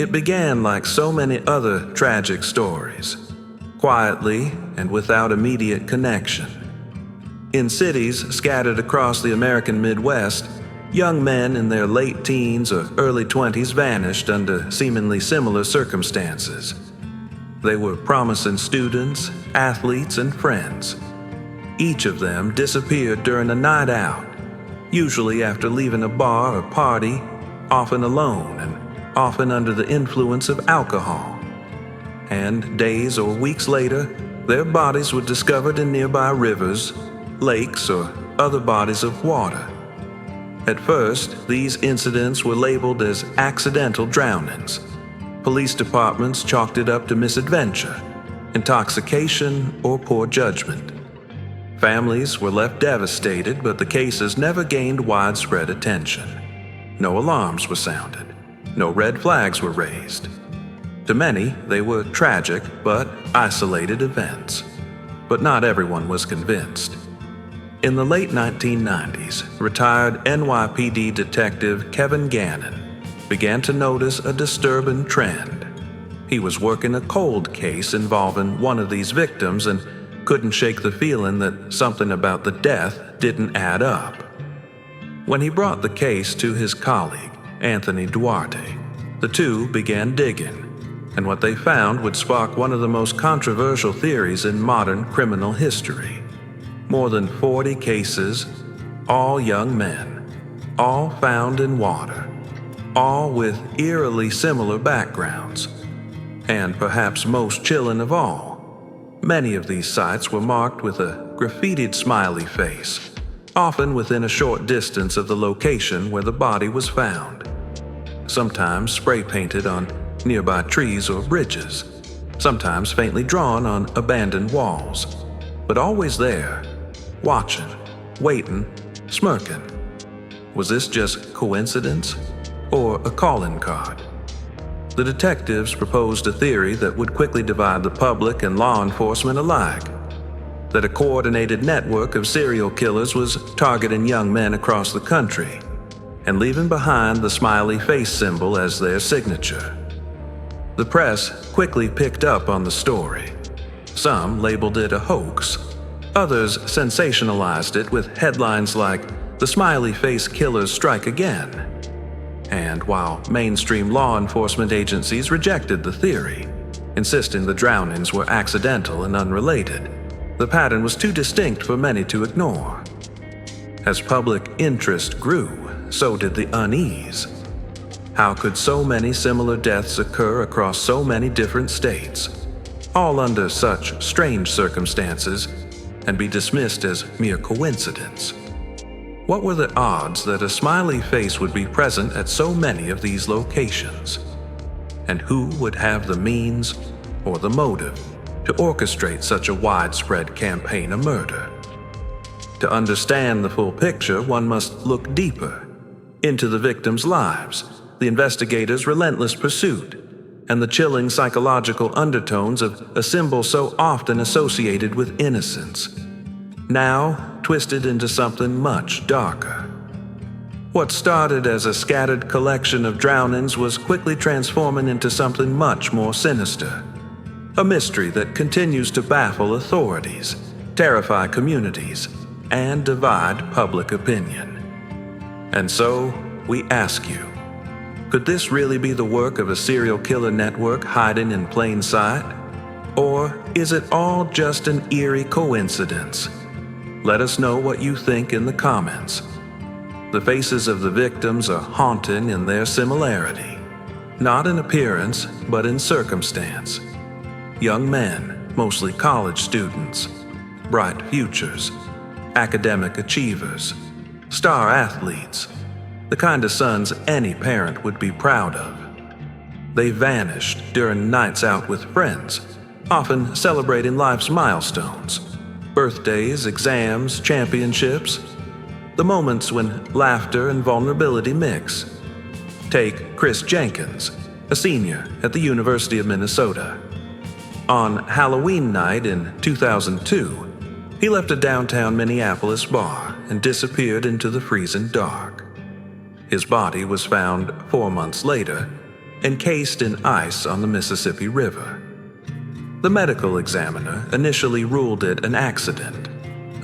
It began like so many other tragic stories, quietly and without immediate connection. In cities scattered across the American Midwest, young men in their late teens or early 20s vanished under seemingly similar circumstances. They were promising students, athletes, and friends. Each of them disappeared during a night out, usually after leaving a bar or party, often alone and often under the influence of alcohol. And days or weeks later, their bodies were discovered in nearby rivers, lakes, or other bodies of water. At first, these incidents were labeled as accidental drownings. Police departments chalked it up to misadventure, intoxication, or poor judgment. Families were left devastated, but the cases never gained widespread attention. No alarms were sounded. No red flags were raised. To many, they were tragic but isolated events. But not everyone was convinced. In the late 1990s, retired NYPD detective Kevin Gannon began to notice a disturbing trend. He was working a cold case involving one of these victims and couldn't shake the feeling that something about the death didn't add up. When he brought the case to his colleague, Anthony Duarte, the two began digging, and what they found would spark one of the most controversial theories in modern criminal history. More than 40 cases, all young men, all found in water, all with eerily similar backgrounds. And perhaps most chilling of all, many of these sites were marked with a graffitied smiley face, often within a short distance of the location where the body was found. Sometimes spray painted on nearby trees or bridges, sometimes faintly drawn on abandoned walls, but always there, watching, waiting, smirking. Was this just coincidence or a calling card? The detectives proposed a theory that would quickly divide the public and law enforcement alike, that a coordinated network of serial killers was targeting young men across the country and leaving behind the smiley face symbol as their signature. The press quickly picked up on the story. Some labeled it a hoax. Others sensationalized it with headlines like, "The Smiley Face Killers Strike Again." And while mainstream law enforcement agencies rejected the theory, insisting the drownings were accidental and unrelated, the pattern was too distinct for many to ignore. As public interest grew, so did the unease. How could so many similar deaths occur across so many different states, all under such strange circumstances, and be dismissed as mere coincidence? What were the odds that a smiley face would be present at so many of these locations? And who would have the means or the motive to orchestrate such a widespread campaign of murder? To understand the full picture, one must look deeper into the victims' lives, the investigators' relentless pursuit, and the chilling psychological undertones of a symbol so often associated with innocence, now twisted into something much darker. What started as a scattered collection of drownings was quickly transforming into something much more sinister, a mystery that continues to baffle authorities, terrify communities, and divide public opinion. And so, we ask you, could this really be the work of a serial killer network hiding in plain sight? Or is it all just an eerie coincidence? Let us know what you think in the comments. The faces of the victims are haunting in their similarity, not in appearance, but in circumstance. Young men, mostly college students, bright futures, academic achievers, star athletes, the kind of sons any parent would be proud of. They vanished during nights out with friends, often celebrating life's milestones, birthdays, exams, championships, the moments when laughter and vulnerability mix. Take Chris Jenkins, a senior at the University of Minnesota. On Halloween night in 2002, he left a downtown Minneapolis bar and disappeared into the freezing dark. His body was found 4 months later, encased in ice on the Mississippi River. The medical examiner initially ruled it an accident,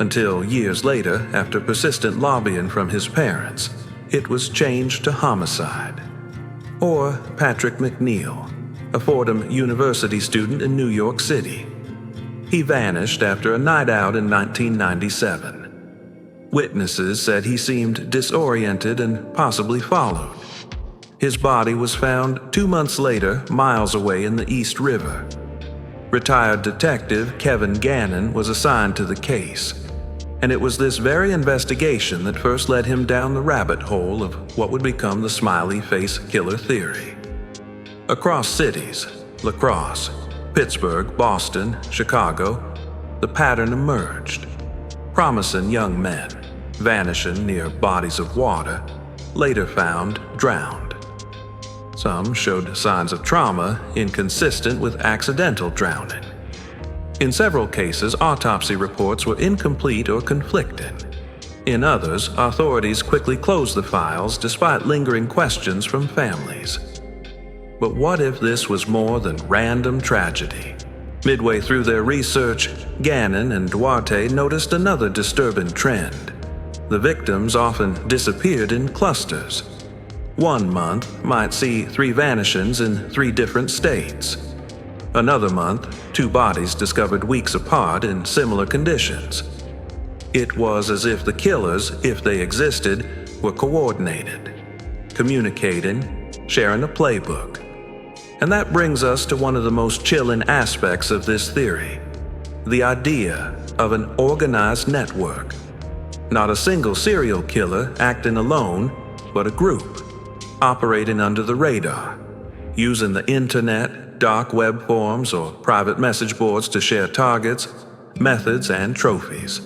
until years later, after persistent lobbying from his parents, it was changed to homicide. Or Patrick McNeil, a Fordham University student in New York City. He vanished after a night out in 1997. Witnesses said he seemed disoriented and possibly followed. His body was found 2 months later, miles away in the East River. Retired detective Kevin Gannon was assigned to the case, and it was this very investigation that first led him down the rabbit hole of what would become the Smiley Face Killer theory. Across cities, La Crosse, Pittsburgh, Boston, Chicago, the pattern emerged. Promising young men, vanishing near bodies of water, later found drowned. Some showed signs of trauma inconsistent with accidental drowning. In several cases, autopsy reports were incomplete or conflicting. In others, authorities quickly closed the files despite lingering questions from families. But what if this was more than random tragedy? Midway through their research, Gannon and Duarte noticed another disturbing trend. The victims often disappeared in clusters. 1 month might see 3 vanishings in 3 different states. Another month, 2 bodies discovered weeks apart in similar conditions. It was as if the killers, if they existed, were coordinated, communicating, sharing a playbook. And that brings us to one of the most chilling aspects of this theory, the idea of an organized network. Not a single serial killer acting alone, but a group, operating under the radar, using the internet, dark web forums, or private message boards to share targets, methods, and trophies.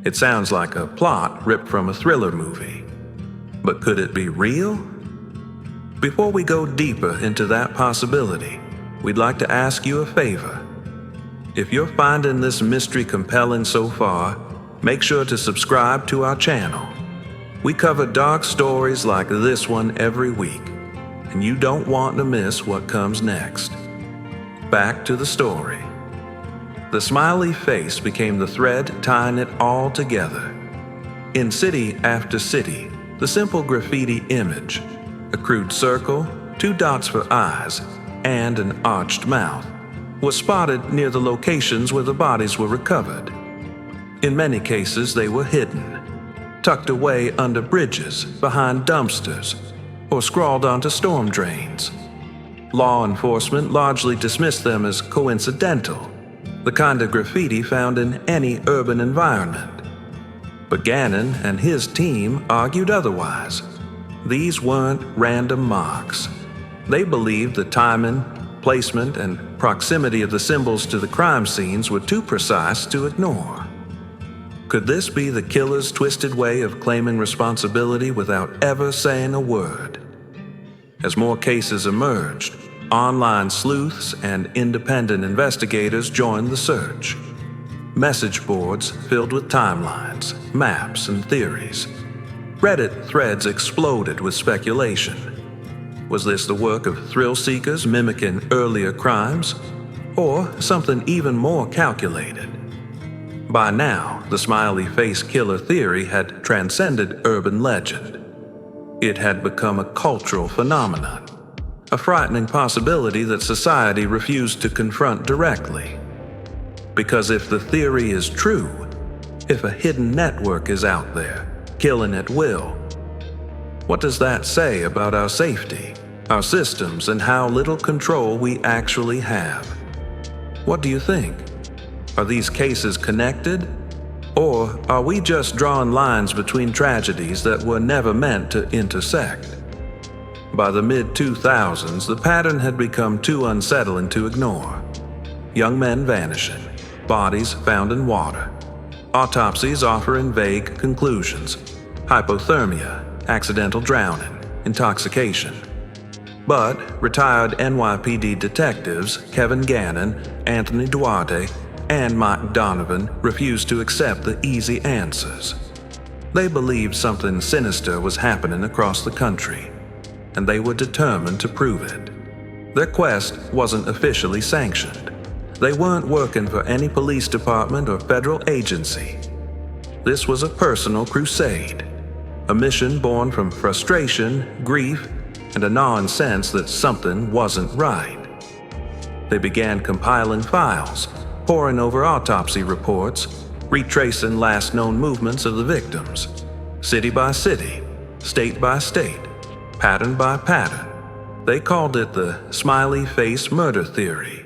It sounds like a plot ripped from a thriller movie. But could it be real? Before we go deeper into that possibility, we'd like to ask you a favor. If you're finding this mystery compelling so far, make sure to subscribe to our channel. We cover dark stories like this one every week, and you don't want to miss what comes next. Back to the story. The smiley face became the thread tying it all together. In city after city, the simple graffiti image, a crude circle, 2 dots for eyes, and an arched mouth, was spotted near the locations where the bodies were recovered. In many cases, they were hidden, tucked away under bridges, behind dumpsters, or scrawled onto storm drains. Law enforcement largely dismissed them as coincidental, the kind of graffiti found in any urban environment. But Gannon and his team argued otherwise. These weren't random marks. They believed the timing, placement, and proximity of the symbols to the crime scenes were too precise to ignore. Could this be the killer's twisted way of claiming responsibility without ever saying a word? As more cases emerged, online sleuths and independent investigators joined the search. Message boards filled with timelines, maps, and theories. Reddit threads exploded with speculation. Was this the work of thrill seekers mimicking earlier crimes? Or something even more calculated? By now, the Smiley Face Killer theory had transcended urban legend. It had become a cultural phenomenon, a frightening possibility that society refused to confront directly. Because if the theory is true, if a hidden network is out there, killing at will, what does that say about our safety, our systems, and how little control we actually have? What do you think? Are these cases connected? Or are we just drawing lines between tragedies that were never meant to intersect? By the mid-2000s, the pattern had become too unsettling to ignore. Young men vanishing, bodies found in water, autopsies offering vague conclusions, hypothermia, accidental drowning, intoxication. But retired NYPD detectives Kevin Gannon, Anthony Duarte, and Mike Donovan refused to accept the easy answers. They believed something sinister was happening across the country, and they were determined to prove it. Their quest wasn't officially sanctioned. They weren't working for any police department or federal agency. This was a personal crusade, a mission born from frustration, grief, and a gnawing sense that something wasn't right. They began compiling files, poring over autopsy reports, retracing last known movements of the victims, city by city, state by state, pattern by pattern. They called it the Smiley Face murder theory.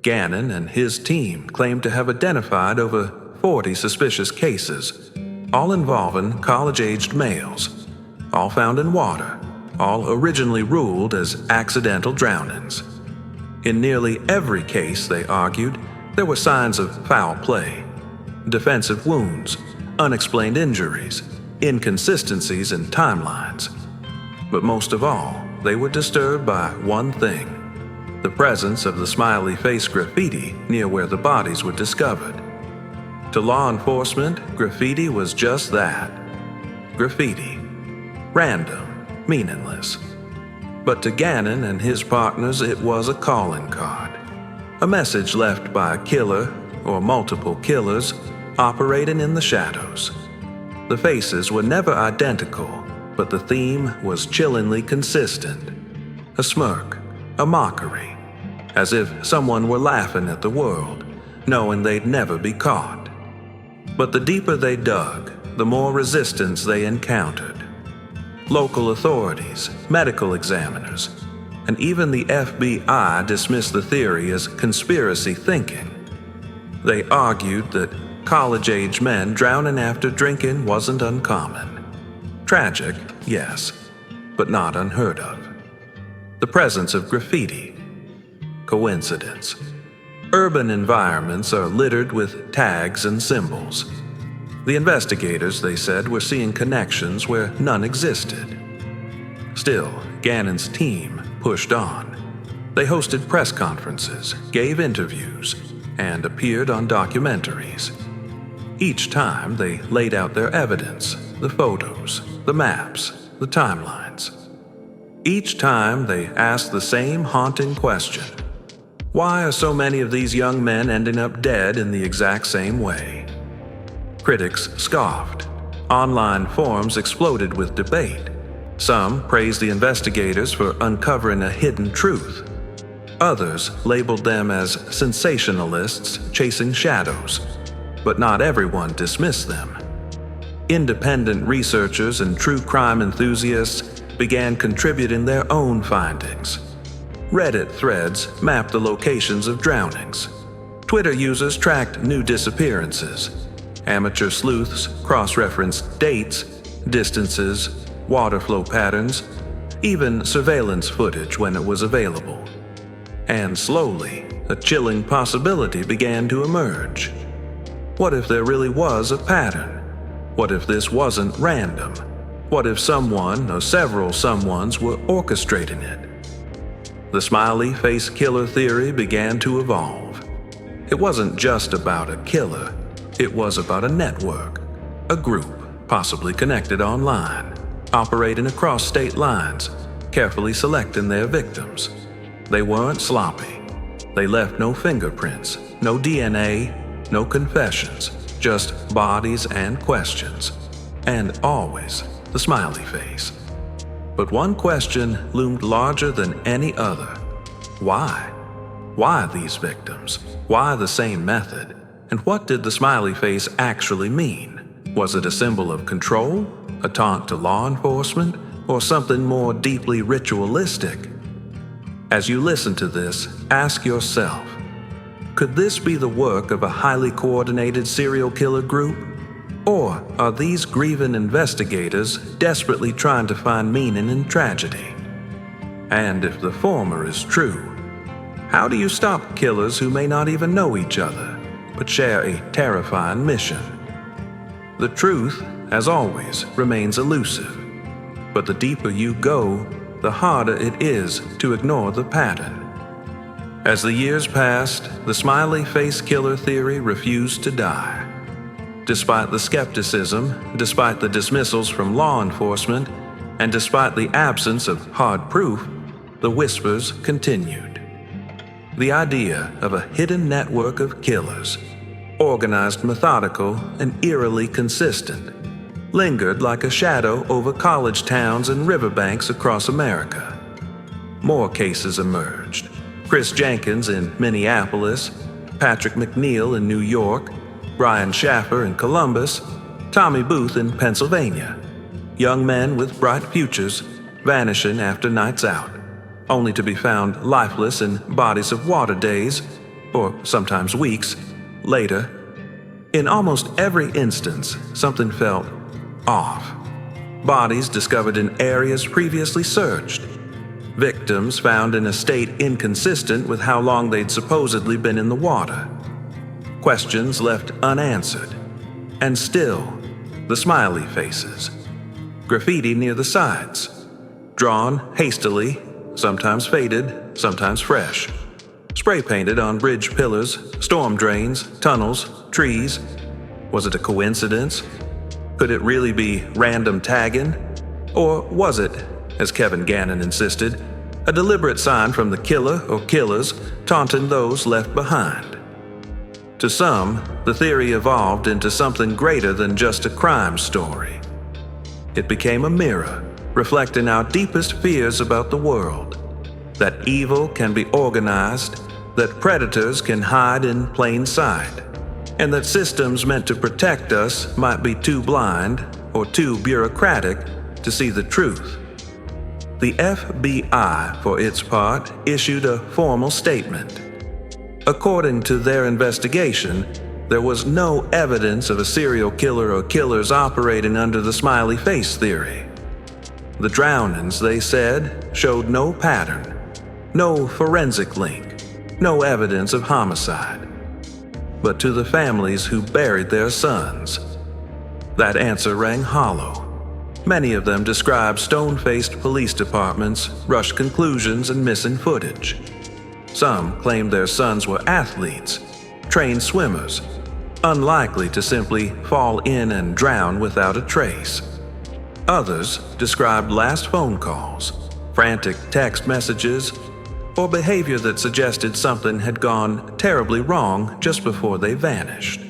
Gannon and his team claimed to have identified over 40 suspicious cases, all involving college-aged males, all found in water, all originally ruled as accidental drownings. In nearly every case, they argued, there were signs of foul play, defensive wounds, unexplained injuries, inconsistencies in timelines. But most of all, they were disturbed by one thing: the presence of the smiley face graffiti near where the bodies were discovered. To law enforcement, graffiti was just that: graffiti. Random, meaningless. But to Gannon and his partners, it was a calling card. A message left by a killer, or multiple killers, operating in the shadows. The faces were never identical, but the theme was chillingly consistent. A smirk, a mockery, as if someone were laughing at the world, knowing they'd never be caught. But the deeper they dug, the more resistance they encountered. Local authorities, medical examiners, and even the FBI dismissed the theory as conspiracy thinking. They argued that college-age men drowning after drinking wasn't uncommon. Tragic, yes, but not unheard of. The presence of graffiti. Coincidence. Urban environments are littered with tags and symbols. The investigators, they said, were seeing connections where none existed. Still, Gannon's team pushed on. They hosted press conferences, gave interviews, and appeared on documentaries. Each time, they laid out their evidence, the photos, the maps, the timelines. Each time, they asked the same haunting question: why are so many of these young men ending up dead in the exact same way? Critics scoffed. Online forums exploded with debate. Some praised the investigators for uncovering a hidden truth. Others labeled them as sensationalists chasing shadows. But not everyone dismissed them. Independent researchers and true crime enthusiasts began contributing their own findings. Reddit threads mapped the locations of drownings. Twitter users tracked new disappearances. Amateur sleuths cross-referenced dates, distances, water flow patterns, even surveillance footage when it was available. And slowly, a chilling possibility began to emerge. What if there really was a pattern? What if this wasn't random? What if someone or several someones were orchestrating it? The Smiley Face Killer theory began to evolve. It wasn't just about a killer. It was about a network, a group, possibly connected online, operating across state lines, carefully selecting their victims. They weren't sloppy. They left no fingerprints, no DNA, no confessions, just bodies and questions. And always the smiley face. But one question loomed larger than any other. Why? Why these victims? Why the same method? And what did the smiley face actually mean? Was it a symbol of control, a taunt to law enforcement, or something more deeply ritualistic? As you listen to this, ask yourself, could this be the work of a highly coordinated serial killer group? Or are these grieving investigators desperately trying to find meaning in tragedy? And if the former is true, how do you stop killers who may not even know each other, but share a terrifying mission? The truth, as always, remains elusive. But the deeper you go, the harder it is to ignore the pattern. As the years passed, the Smiley Face Killer theory refused to die. Despite the skepticism, despite the dismissals from law enforcement, and despite the absence of hard proof, the whispers continued. The idea of a hidden network of killers, organized, methodical, and eerily consistent, lingered like a shadow over college towns and riverbanks across America. More cases emerged. Chris Jenkins in Minneapolis, Patrick McNeil in New York, Brian Schaffer in Columbus, Tommy Booth in Pennsylvania. Young men with bright futures vanishing after nights out, only to be found lifeless in bodies of water days, or sometimes weeks, later. In almost every instance, something felt off. Bodies discovered in areas previously searched. Victims found in a state inconsistent with how long they'd supposedly been in the water. Questions left unanswered. And still, the smiley faces. Graffiti near the sides. Drawn hastily, sometimes faded, sometimes fresh. Spray painted on bridge pillars, storm drains, tunnels, trees. Was it a coincidence? Could it really be random tagging? Or was it, as Kevin Gannon insisted, a deliberate sign from the killer or killers taunting those left behind? To some, the theory evolved into something greater than just a crime story. It became a mirror, reflecting our deepest fears about the world. That evil can be organized, that predators can hide in plain sight, and that systems meant to protect us might be too blind or too bureaucratic to see the truth. The FBI, for its part, issued a formal statement. According to their investigation, there was no evidence of a serial killer or killers operating under the smiley face theory. The drownings, they said, showed no pattern, no forensic link, no evidence of homicide. But to the families who buried their sons, that answer rang hollow. Many of them described stone-faced police departments, rushed conclusions, and missing footage. Some claimed their sons were athletes, trained swimmers, unlikely to simply fall in and drown without a trace. Others described last phone calls, frantic text messages, or behavior that suggested something had gone terribly wrong just before they vanished.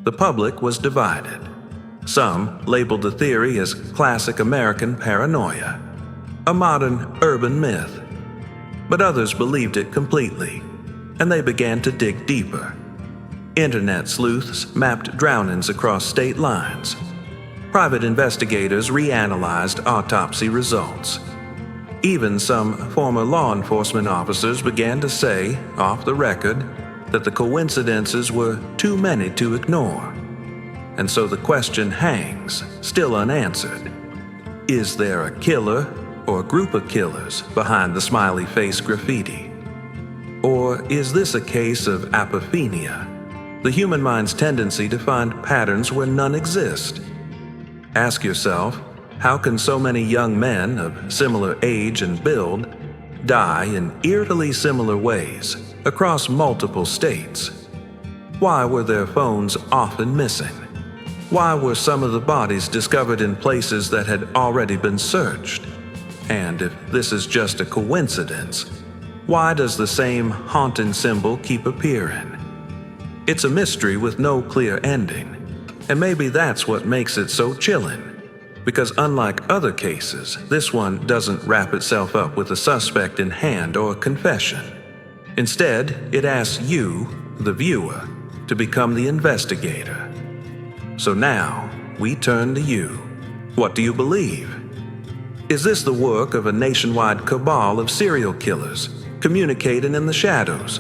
The public was divided. Some labeled the theory as classic American paranoia, a modern urban myth. But others believed it completely, and they began to dig deeper. Internet sleuths mapped drownings across state lines. Private investigators reanalyzed autopsy results. Even some former law enforcement officers began to say, off the record, that the coincidences were too many to ignore. And so the question hangs, still unanswered. Is there a killer or a group of killers behind the smiley face graffiti? Or is this a case of apophenia, the human mind's tendency to find patterns where none exist? Ask yourself, how can so many young men of similar age and build die in eerily similar ways across multiple states? Why were their phones often missing? Why were some of the bodies discovered in places that had already been searched? And if this is just a coincidence, why does the same haunting symbol keep appearing? It's a mystery with no clear ending, and maybe that's what makes it so chilling. Because unlike other cases, this one doesn't wrap itself up with a suspect in hand or a confession. Instead, it asks you, the viewer, to become the investigator. So now, we turn to you. What do you believe? Is this the work of a nationwide cabal of serial killers, communicating in the shadows?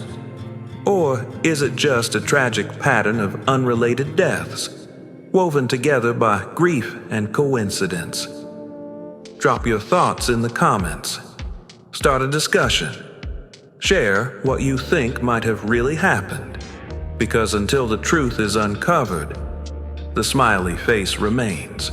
Or is it just a tragic pattern of unrelated deaths, woven together by grief and coincidence? Drop your thoughts in the comments. Start a discussion. Share what you think might have really happened. Because until the truth is uncovered, the smiley face remains.